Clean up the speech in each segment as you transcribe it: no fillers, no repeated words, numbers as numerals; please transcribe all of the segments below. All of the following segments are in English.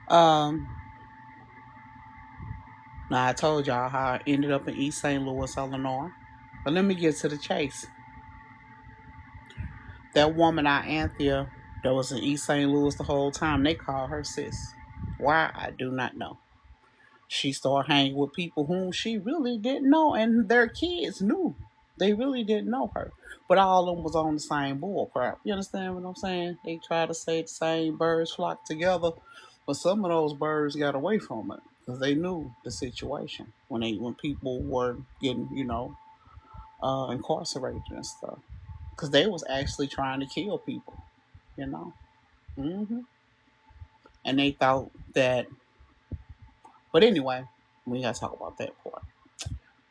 Um, Now I told y'all how I ended up in East St. Louis, Illinois. But let me get to the chase. That woman, our Anthea, that was in East St. Louis the whole time, they called her sis. Why, I do not know. She started hanging with people whom she really didn't know, and their kids knew. They really didn't know her. But all of them was on the same bull crap. You understand what I'm saying? They try to say the same birds flock together, but some of those birds got away from it because they knew the situation when people were getting, incarcerated and stuff. Because they was actually trying to kill people, you know. And they thought that. But anyway, we gotta talk about that part.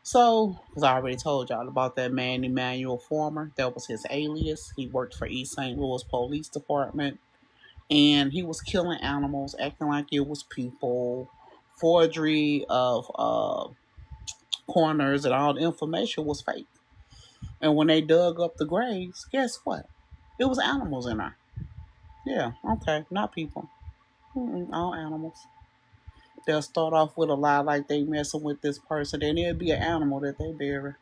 So, because I already told y'all about that man, Emmanuel Former, that was his alias. He worked for East St. Louis Police Department, and he was killing animals, acting like it was people, forgery of coroners, and all the information was fake. And when they dug up the graves, guess what? It was animals in there. Yeah, okay, not people. All animals. They'll start off with a lie like they messing with this person, then it'll be an animal that they bury.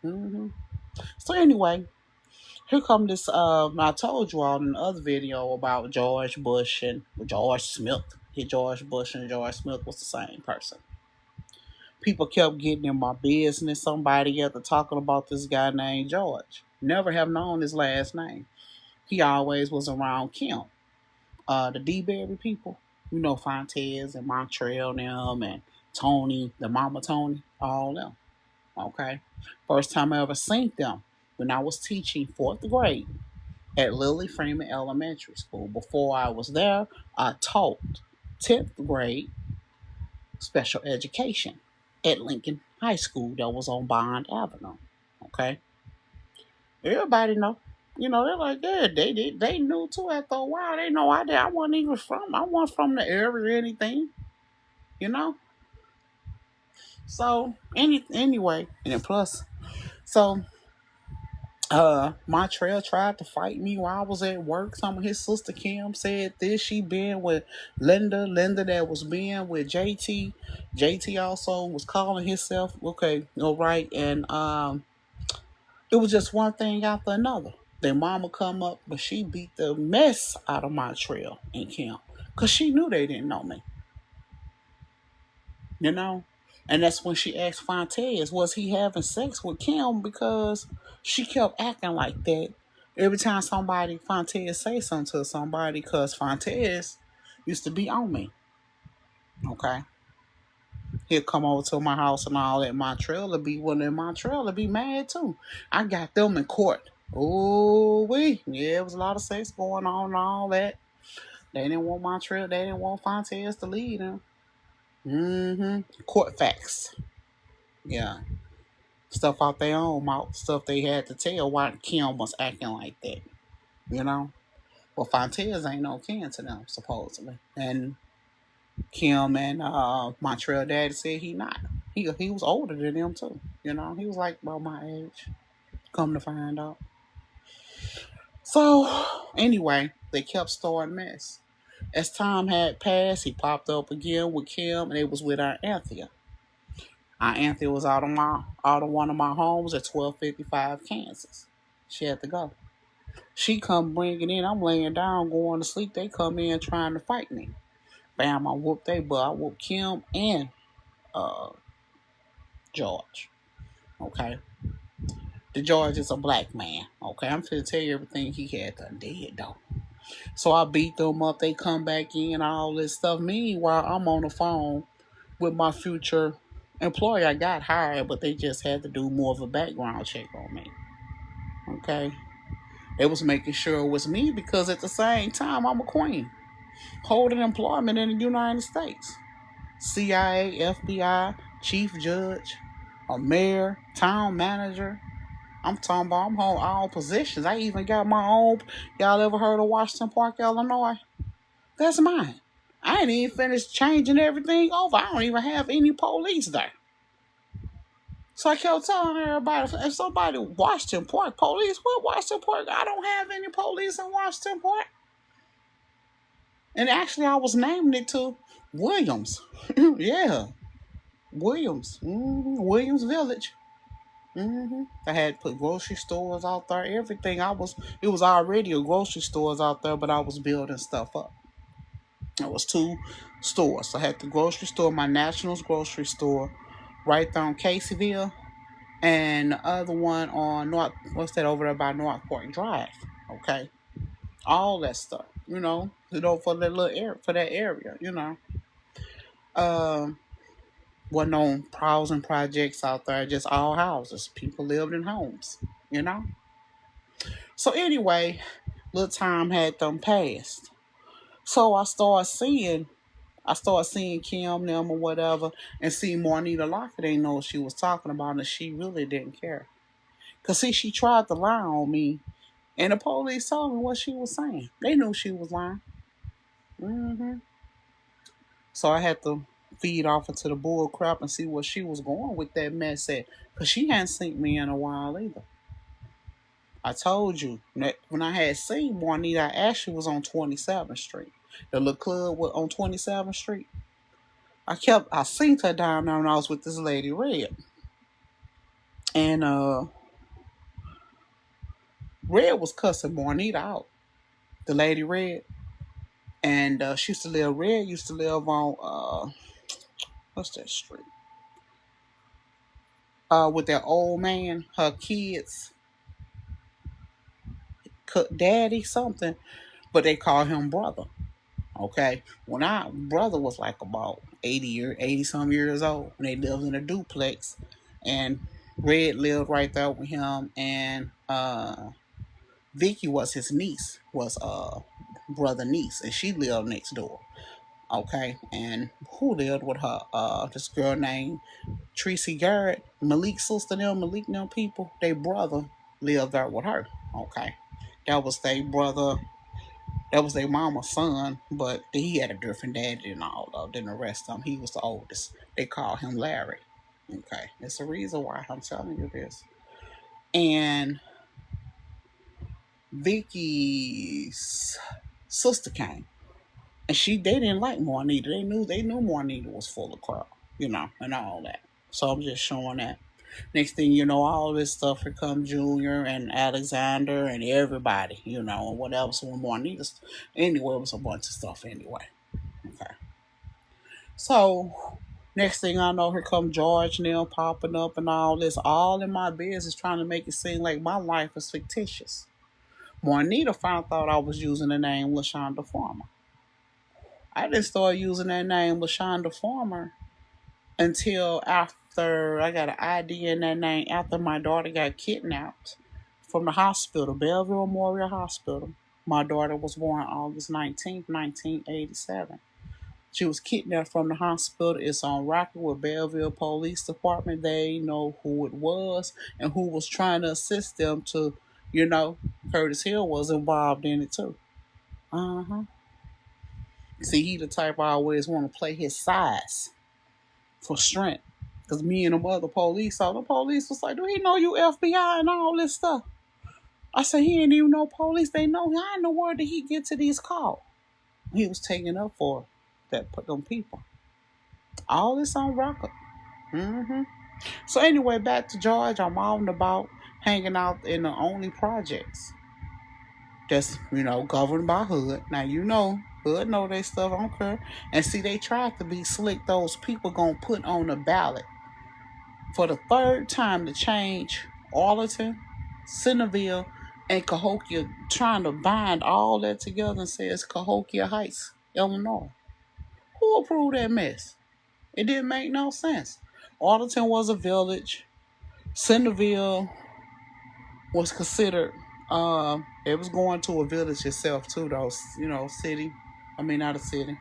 hmm So anyway, here come this. I told you all in the other video about George Bush and George Smith. George Bush and George Smith was the same person. People kept getting in my business. Somebody got to talking about this guy named George. Never have known his last name. He always was around Kim. The D-Berry people. You know, Fontes and Montreal them and Tony, the Mama Tony, all them. Okay. First time I ever seen them when I was teaching fourth grade at Lily Freeman Elementary School. Before I was there, I taught 10th grade special education at Lincoln High School that was on Bond Avenue. Okay. Everybody know. You know, they're like, yeah, they knew too after a while. They know I wasn't even from. I wasn't from the area or anything, you know? So anyway, and then plus, so Montreal tried to fight me while I was at work. Some of his sister Kim said this. She been with Linda that was being with JT. JT also was calling himself okay, all right, and it was just one thing after another. Their mama come up, but she beat the mess out of Montreal and Kim. Because she knew they didn't know me. You know? And that's when she asked Fontes, was he having sex with Kim? Because she kept acting like that. Every time Fontes say something to somebody, because Fontes used to be on me. Okay? He'll come over to my house and all that. Montreal to be one in Montreal to be mad too. I got them in court. Oh, yeah, it was a lot of sex going on and all that. They didn't want Montreal. They didn't want Fontes to lead them. Court facts. Yeah. Stuff out their own mouth. Stuff they had to tell why Kim was acting like that. You know? Well, Fontes ain't no kin to them, supposedly. And Kim and Montreal daddy said he not. He was older than them too. You know? He was like about my age. Come to find out. So, anyway, they kept starting mess. As time had passed, he popped up again with Kim, and it was with our Anthea. Our Anthea was out of one of my homes at 1255 Kansas. She had to go. She come bringing in. I'm laying down, going to sleep. They come in trying to fight me. Bam! I whooped they butt. I whooped Kim and uh, George. Okay. The George is a black man. Okay, I'm finna tell you everything he had done dead though. So I beat them up. They come back in, all this stuff. Meanwhile, I'm on the phone with my future employer. I got hired, but they just had to do more of a background check on me. Okay. They was making sure it was me because at the same time, I'm a queen. Holding employment in the United States. CIA, FBI, chief judge, a mayor, town manager. I'm talking about I'm home all positions. I even got my own. Y'all ever heard of Washington Park, Illinois? That's mine. I ain't even finished changing everything over. I don't even have any police there. So I kept telling everybody, if somebody Washington Park police, what Washington Park? I don't have any police in Washington Park. And actually, I was naming it to Williams. Yeah, Williams. Williams Village. I had put grocery stores out there. Everything. It was already a grocery stores out there, but I was building stuff up. It was two stores. I had the grocery store, my Nationals grocery store, right there on Caseyville, and the other one on North. What's that over there by Northport Drive? Okay, all that stuff. For that little area, for that area. Um, wasn't no housing projects out there. Just all houses. People lived in homes. You know. So anyway, little time had them passed. So I started seeing Kim them or whatever, and see Juanita Lockett didn't know what she was talking about, and she really didn't care. Cause see, she tried to lie on me, and the police told me what she was saying. They knew she was lying. So I had to feed off into the bull crap and see what she was going with that mess at, cause she hadn't seen me in a while either. I told you that when I had seen Juanita, I actually was on 27th Street. The little club was on 27th Street. I seen her down there when I was with this lady Red. And Red was cussing Juanita out. The lady Red. And Red used to live on what's that street? With that old man, her kids, daddy something, but they call him brother. Okay, brother was like about 80 some years old when they lived in a duplex, and Red lived right there with him, and Vicky was his niece, was brother niece, and she lived next door. Okay, and who lived with her? This girl named Tracy Garrett, Malik's sister, Malik, people, they brother lived there with her. Okay, that was their brother. That was their mama's son, but he had a different daddy than the rest of them. He was the oldest. They called him Larry. Okay, that's the reason why I'm telling you this. And Vicky's sister came, and they didn't like Juanita. They knew Juanita was full of crap, and all that. So I'm just showing that. Next thing you know, all this stuff here come Junior and Alexander and everybody, and what else when Juanita. Anyway, it was a bunch of stuff anyway. Okay. So next thing I know, here come George now popping up and all this, all in my business, trying to make it seem like my life is fictitious. Juanita found out I was using the name LaShonda Farmer. I didn't start using that name LaShonda Farmer until after I got an ID in that name, after my daughter got kidnapped from the hospital, Belleville Memorial Hospital. My daughter was born August 19th, 1987. She was kidnapped from the hospital. It's on record with Belleville Police Department. They know who it was and who was trying to assist them to, Curtis Hill was involved in it too. See, he the type I always want to play his size for strength. Because me and the other police, the police was like, do he know you FBI and all this stuff? I said, he ain't even know police. They know. How in the world did he get to these calls? He was taking up for them people. All this on record. So anyway, back to George. I'm out and about, hanging out in the only projects that's, governed by Hood. Now, Hood know they stuff, I don't care. And see, they tried to be slick. Those people gonna put on the ballot for the third time to change Arlington, Centerville, and Cahokia, trying to bind all that together and say it's Cahokia Heights, Illinois. Who approved that mess? It didn't make no sense. Arlington was a village. Centerville was considered, it was going to a village itself too, though, city. I mean, not a city.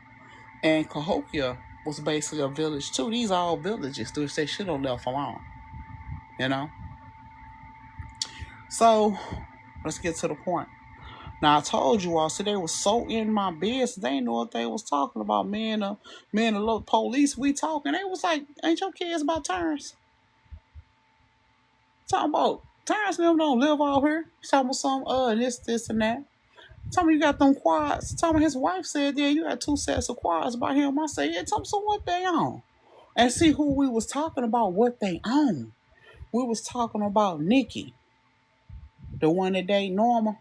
And Cahokia was basically a village too. These are all villages, which they should have left alone. So let's get to the point. Now I told you all, so they was so in my business, they didn't know what they was talking about. Me and the little police, we talking. They was like, "Ain't your kids about Terrence? Talking about Terrence and them don't live out here. Talking about some this and that. Tell me you got them quads. Tell me his wife said, yeah, you got 2 sets of quads by him. I said, yeah, tell me so what they own. And see who we was talking about, what they own. We was talking about Nikki, the one that date Norma.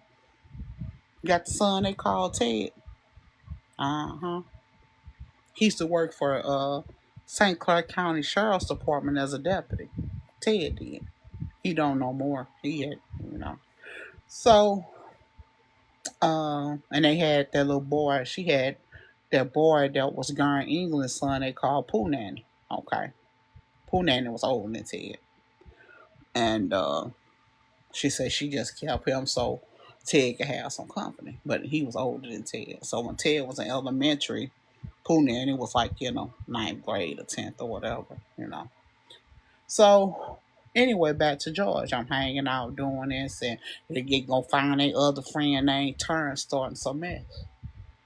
Got the son they called Ted. Uh-huh. He used to work for St. Clair County Sheriff's Department as a deputy. Ted did. He don't know more. He had, you know. So, and they had that little boy. She had that boy that was Garn England's son. They called Pooh Nanny. Okay, Pooh Nanny was older than Ted, and she said she just kept him so Ted could have some company. But he was older than Ted. So when Ted was in elementary, Pooh Nanny was like, ninth grade or 10th or whatever. So anyway, back to George. I'm hanging out doing this, and they get gonna find a other friend named Turn starting some mess.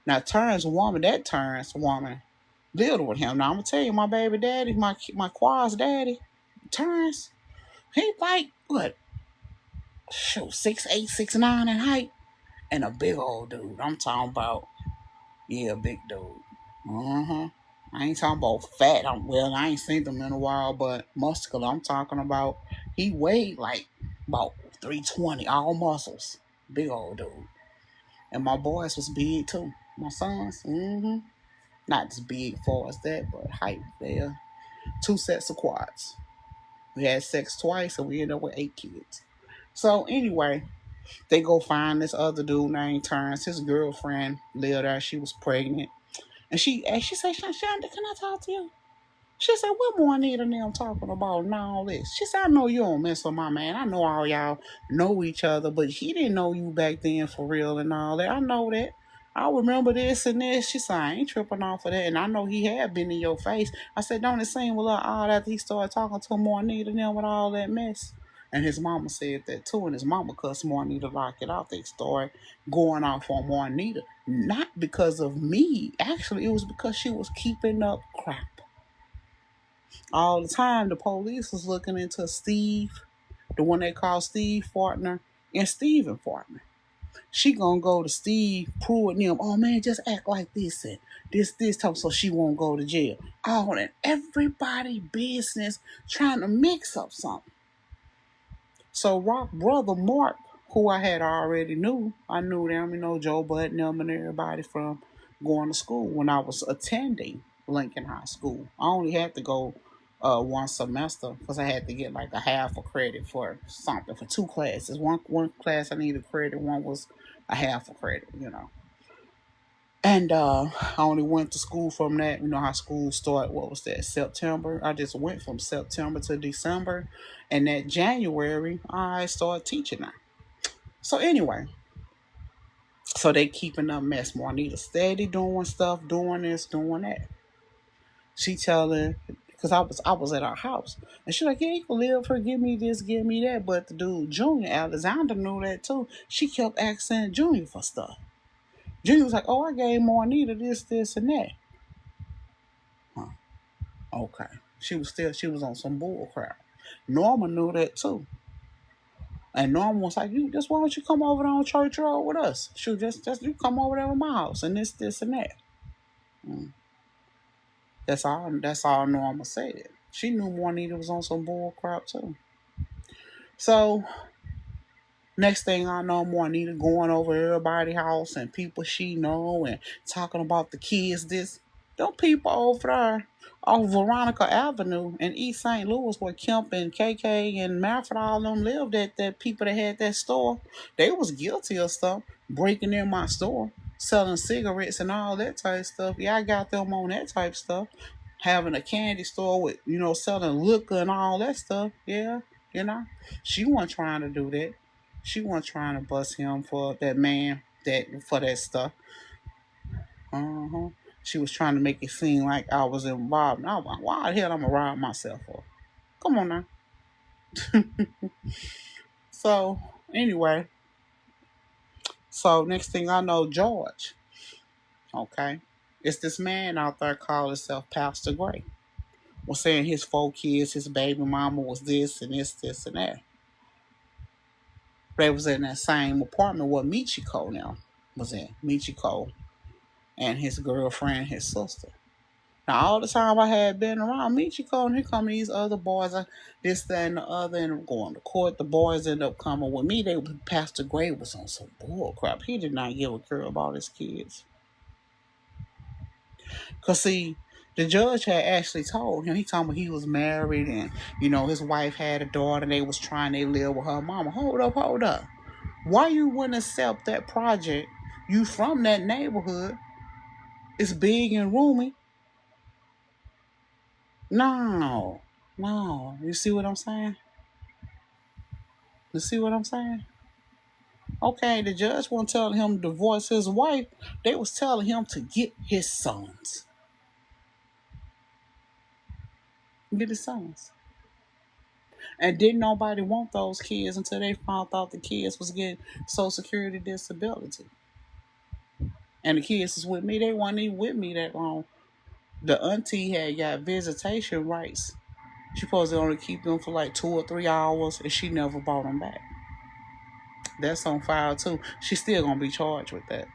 Now Turns woman lived with him. Now I'm gonna tell you, my baby daddy, my quad's daddy, Turns, he like what? Shoot, 6'8", 6'9" in height, and a big old dude. I'm talking about, yeah, big dude. I ain't talking about fat. I ain't seen them in a while, but muscular. I'm talking about he weighed like about 320, all muscles. Big old dude. And my boys was big too. My sons, not as big far as that, but height there. 2 sets of quads. We had sex twice, and we ended up with 8 kids. So anyway, they go find this other dude named Terrence. His girlfriend lived there. She was pregnant. And she said, Shonda, can I talk to you? She said, what more Anita and them talking about and all this? She said, I know you don't mess with my man. I know all y'all know each other, but he didn't know you back then for real and all that. I know that. I remember this and this. She said, I ain't tripping off of that. And I know he had been in your face. I said, don't it seem a little odd after he started talking to Juanita and them with all that mess? And his mama said that too. And his mama cussed Juanita lock it out. They started going off on Juanita. Not because of me. Actually, it was because she was keeping up crap. All the time, the police was looking into Steve, the one they call Steve Fartner, and Steven Fartner. She gonna go to Steve, prove them, oh man, just act like this and this time so she won't go to jail. All and everybody business trying to mix up something. So Rock brother Mark, who I had already knew, I knew them, Joe Bud and them and everybody from going to school when I was attending Lincoln High School. I only had to go one semester because I had to get like a half a credit for something for 2 classes. One class I needed credit, one was a half a credit. And I only went to school from that. You know how school started, what was that, September? I just went from September to December. And that January, I started teaching now. So anyway, so they keeping up mess. Juanita steady doing stuff, doing this, doing that. She telling, because I was at our house. And she like, yeah, you can live here, give me this, give me that. But the dude, Junior, Alexander knew that too. She kept asking Junior for stuff. Junior was like, oh, I gave Juanita this, and that. Huh. Okay. She was on some bull crap. Norma knew that too. And Norma was like, why don't you come over there on Church Road with us? Shoot, just you come over there with my house and this, and that. That's all Norma said. She knew Juanita was on some bull crap too. So next thing I know, Juanita going over everybody's house and people she know and talking about the kids. Them people over there off Veronica Avenue in East St. Louis where Kemp and KK and Manfred all them lived at, that people that had that store, they was guilty of stuff, breaking in my store, selling cigarettes and all that type of stuff. Yeah, I got them on that type of stuff. Having a candy store with, selling liquor and all that stuff. Yeah, she wasn't trying to do that. She wasn't trying to bust him for that man, for that stuff. She was trying to make it seem like I was involved. Now, why the hell I'm gonna rob myself for? Come on now. So Anyway, so next thing I know, George, okay, it's this man out there called himself Pastor Gray. Was saying his 4 kids, his baby mama was this and this and that. They was in that same apartment where Michiko now was in. Michiko and his girlfriend, his sister. Now all the time I had been around Michiko, and here come these other boys, this, that, and the other, and going to court. The boys end up coming with me. Pastor Gray was on some bull crap. He did not give a care about his kids. Cause see, the judge had actually told him, he told me he was married and, his wife had a daughter and they was trying to live with her mama. Hold up. Why you wouldn't accept that project? You from that neighborhood. It's big and roomy. No. You see what I'm saying? You see what I'm saying? Okay, the judge wasn't telling him to divorce his wife. They was telling him to get his sons. Get his sons. And didn't nobody want those kids until they found out the kids was getting Social Security disability. And the kids is with me. They weren't even with me that long. The auntie had got visitation rights. She supposed to only keep them for like 2 or 3 hours, and she never brought them back. That's on file too. She's still gonna be charged with that.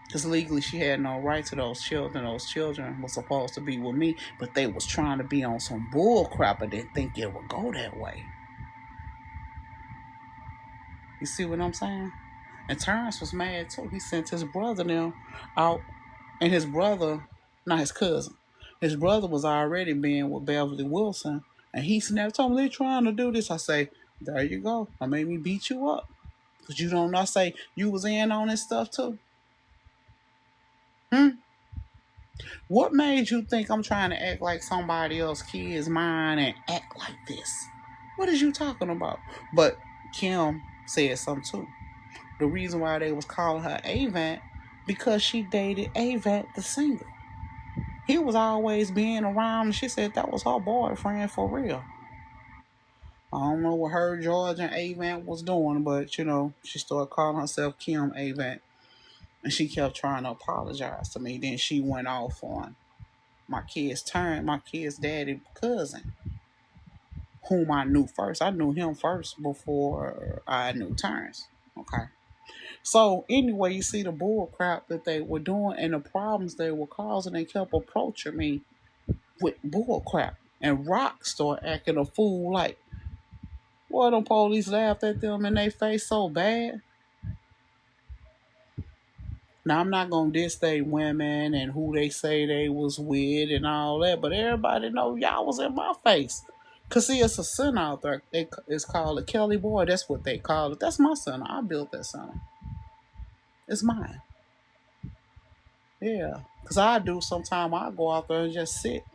Because legally she had no right to those children. Those children were supposed to be with me, but they was trying to be on some bull crap and didn't think it would go that way. You see what I'm saying? And Terrence was mad too. He sent his brother now out, and his brother, not his cousin, his brother was already being with Beverly Wilson, and he snapped, told me they trying to do this. I say, there you go. I made me beat you up. Because you don't know, I say, you was in on this stuff too. What made you think I'm trying to act like somebody else's kid's mine and act like this? What is you talking about? But Kim said something too. The reason why they was calling her Avant, because she dated Avant the singer. He was always being around, and she said that was her boyfriend for real. I don't know what her, George, and Avant was doing, but she started calling herself Kim Avant. And she kept trying to apologize to me. Then she went off on my kid's daddy cousin, whom I knew first. I knew him first before I knew Terrence. Okay. So anyway, you see the bull crap that they were doing and the problems they were causing. They kept approaching me with bull crap. And Rock started acting a fool like, well, them police laughed at them in their face so bad. Now, I'm not going to diss they women and who they say they was with and all that, but everybody know y'all was in my face. Because, see, it's a center out there. It's called a Kelly Boy. That's what they call it. That's my center. I built that center. It's mine. Yeah. Because I do sometimes I go out there and just sit,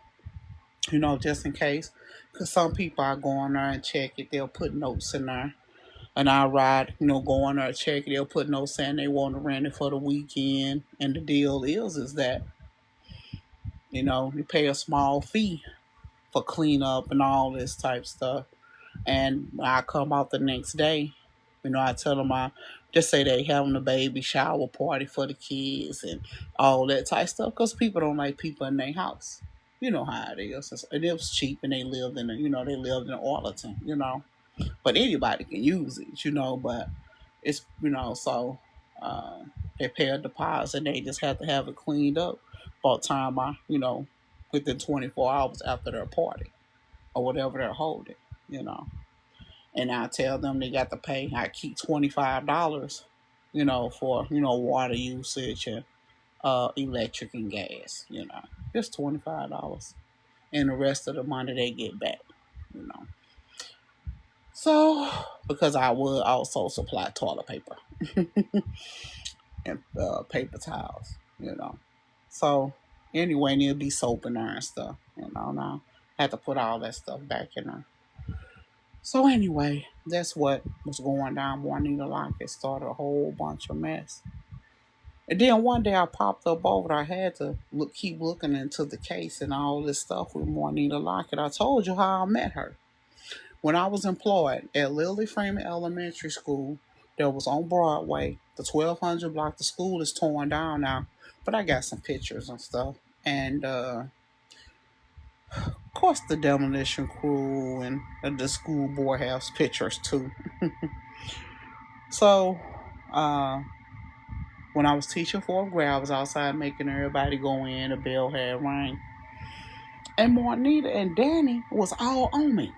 just in case. Because some people I go on there and check it. They'll put notes in there. And I ride, go on there and check it. They'll put notes saying they want to rent it for the weekend. And the deal is that, you pay a small fee for cleanup and all this type stuff. And when I come out the next day, I tell them I just say they having a baby shower party for the kids and all that type stuff. Because people don't like people in their house. You know how it is. And it was cheap and they lived in, they lived in Arlington, But anybody can use it, but it's, so they pay a deposit and they just have to have it cleaned up by the time within 24 hours after their party or whatever they're holding, And I tell them they got to pay, I keep $25, for, water usage and electric and gas, just $25. And the rest of the money they get back, So, because I would also supply toilet paper and paper towels, So, anyway, and it'll be soap in there and stuff, Now, I had to put all that stuff back in there. So, anyway, that's what was going down. Juanita Lockett started a whole bunch of mess. And then one day I popped up over. I had to keep looking into the case and all this stuff with Juanita Lockett. I told you how I met her. When I was employed at Lily Freeman Elementary School, that was on Broadway, the 1200 block, the school is torn down now, but I got some pictures and stuff. And of course, the demolition crew and the school board has pictures too. So, uh, when I was teaching fourth grade, I was outside making everybody go in. The bell had rang, and Juanita and Danny was all on me.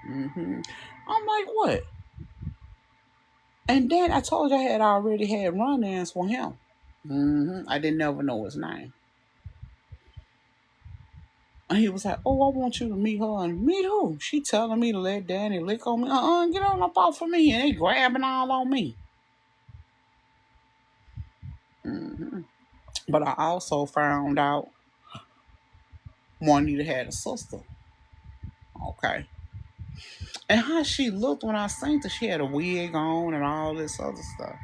I'm like, what? And then I told you I had already had run-ins with him. I didn't never know his name. And he was like, oh, I want you to meet her. And meet who? She telling me to let Danny lick on me. Get on up off of me. And they grabbing all on me. But I also found out Juanita had a sister. Okay. And how she looked when I seen her, she had a wig on and all this other stuff.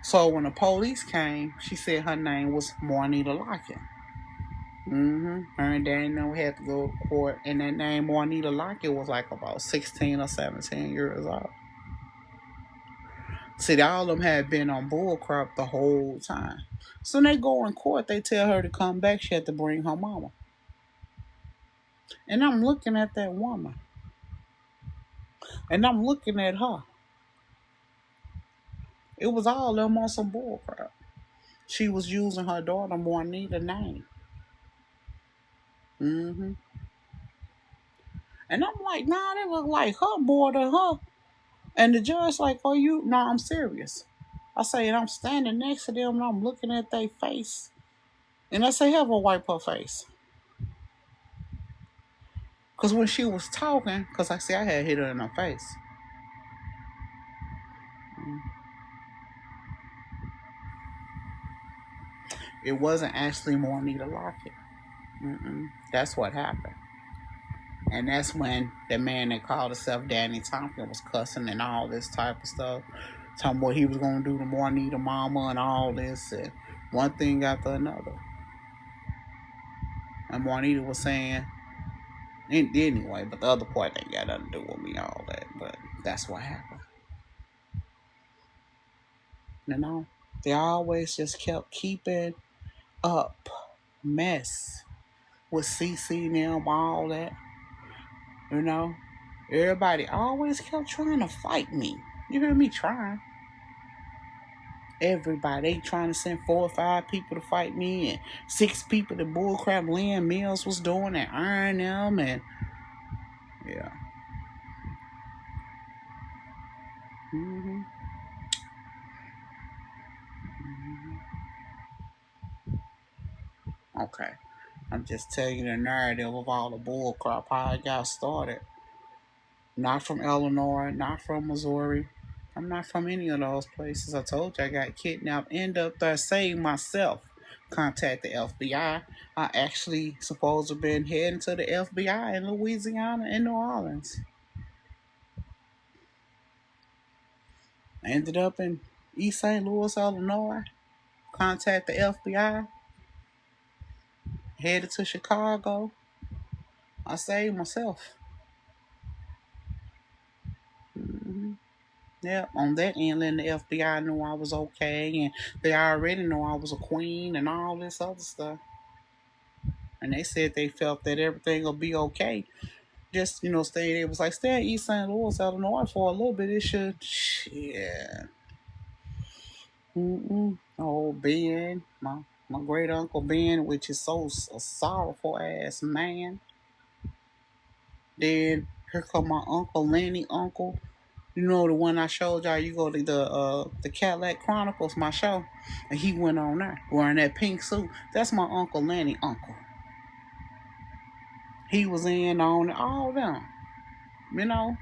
So when the police came, she said her name was Juanita Lockett. Her and Daniel had to go to court, and that name Juanita Lockett was like about 16 or 17 years old. See, all of them had been on bullcrap the whole time. So when they go in court, they tell her to come back. She had to bring her mama. And I'm looking at that woman. And I'm looking at her. It was all them on some bullcrap. She was using her daughter Juanita's name. And I'm like, nah, they look like her more than her. And the judge like, oh, you? No, I'm serious. I say, and I'm standing next to them and I'm looking at their face. And I say, have her wipe her face. Because when she was talking, because I see I had hit her in her face. It wasn't actually Juanita Lockett. That's what happened. And that's when the man that called himself Danny Tompkins was cussing and all this type of stuff. Talking what he was going to do to Juanita mama and all this. And one thing after another. And Juanita was saying, anyway, but the other part ain't got nothing to do with me, all that. But that's what happened. You know, they always just kept keeping up mess with CC and them, all that. You know, everybody always kept trying to fight me. You hear me trying? Everybody, they trying to send 4 or 5 people to fight me, and 6 people that bullcrap Lynn Mills was doing and iron them, and yeah. Okay. I'm just telling you the narrative of all the bullcrap, how it got started. Not from Illinois, not from Missouri. I'm not from any of those places. I told you I got kidnapped, end up there, saved myself. Contact the FBI. I actually supposed to have been heading to the FBI in Louisiana and New Orleans. I ended up in East St. Louis, Illinois. Contact the FBI. Headed to Chicago. I saved myself. Yeah, on that end, then the FBI knew I was okay, and they already knew I was a queen and all this other stuff. And they said they felt that everything will be okay. Just, stay. It was like, stay in East St. Louis, Illinois for a little bit. It should, yeah. Oh, Ben, my great uncle Ben, which is a sorrowful ass man. Then here come my uncle Lenny, uncle. You know the one I showed y'all. You go to the Cadillac Chronicles, my show, and he went on there wearing that pink suit. That's my uncle Lenny, uncle. He was in on all them, you know.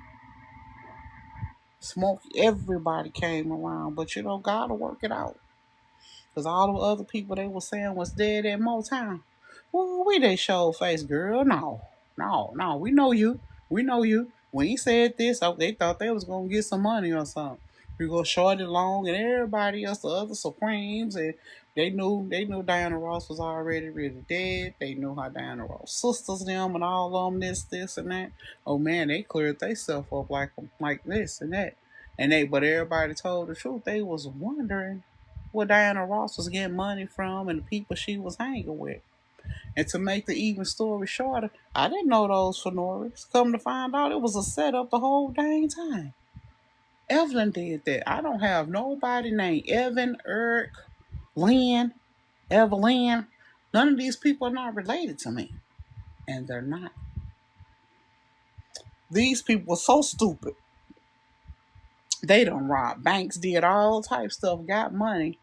Smokey, everybody came around, but God will work it out. Cause all the other people they were saying was dead at Motown. Well, we they show face, girl. No. We know you. We know you. When he said this, they thought they was gonna get some money or something. You go Shorty Long and everybody else, the other Supremes, and they knew Diana Ross was already really dead. They knew how Diana Ross sisters them and all of them this and that. Oh man, they cleared themselves up like this and that. But everybody told the truth. They was wondering where Diana Ross was getting money from and the people she was hanging with. And to make the even story shorter, I didn't know those Fenorics. Come to find out, it was a setup the whole dang time. Evelyn did that. I don't have nobody named Evan, Eric, Lynn, Evelyn. None of these people are not related to me. And they're not. These people are so stupid. They done robbed banks, did all type stuff, got money.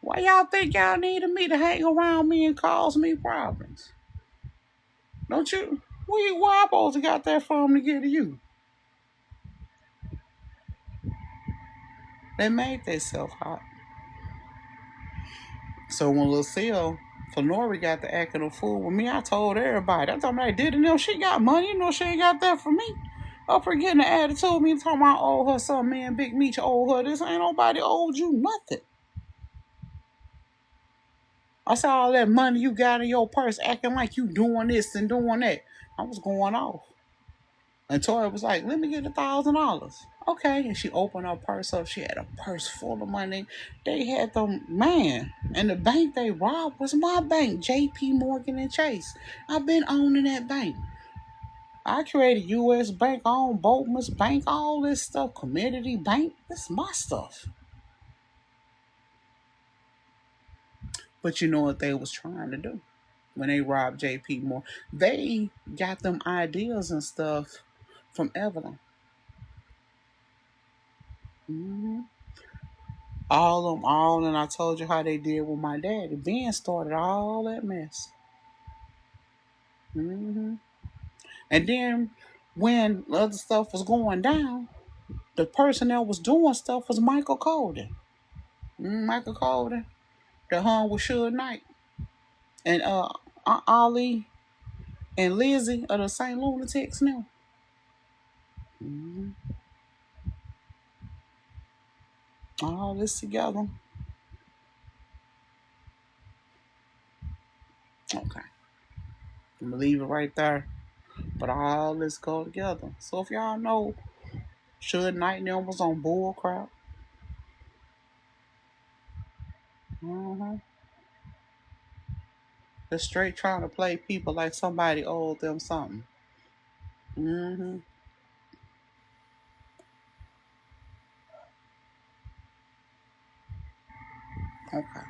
Why y'all think y'all needed me to hang around me and cause me problems? Don't you? Where I supposed to got that from to get to you? They made themselves hot. So when Lucille Fenori got to acting a fool with me, I told everybody. I told me I didn't know she got money. You know she ain't got that from me. Up for getting the attitude, me talking about I owe her something, man. Big Meech owe her this. Ain't nobody owed you nothing. I saw all that money you got in your purse acting like you doing this and doing that. I was going off. And Tori was like, let me get $1,000. Okay. And she opened her purse up. She had a purse full of money. They had them, man. And the bank they robbed was my bank, JP Morgan and Chase. I've been owning that bank. I created U.S. Bank, I own Boatman's Bank, all this stuff, Community Bank. This is my stuff. But you know what they was trying to do when they robbed JP Morgan? They got them ideas and stuff from Evelyn. Mm-hmm. And I told you how they did with my daddy. Ben started all that mess. Mm-hmm. And then when other stuff was going down, the person that was doing stuff was Michael Colden. Michael Colden, the hung with Suge Knight. And Ali and Lizzie are the St. Lunatics now. Mm-hmm. All this together. Okay. I'm going to leave it right there. But all this go together. So if y'all know, Suge Knight now was on bull crap. Mm-hmm. They're straight trying to play people like somebody owed them something. Mm-hmm. Okay.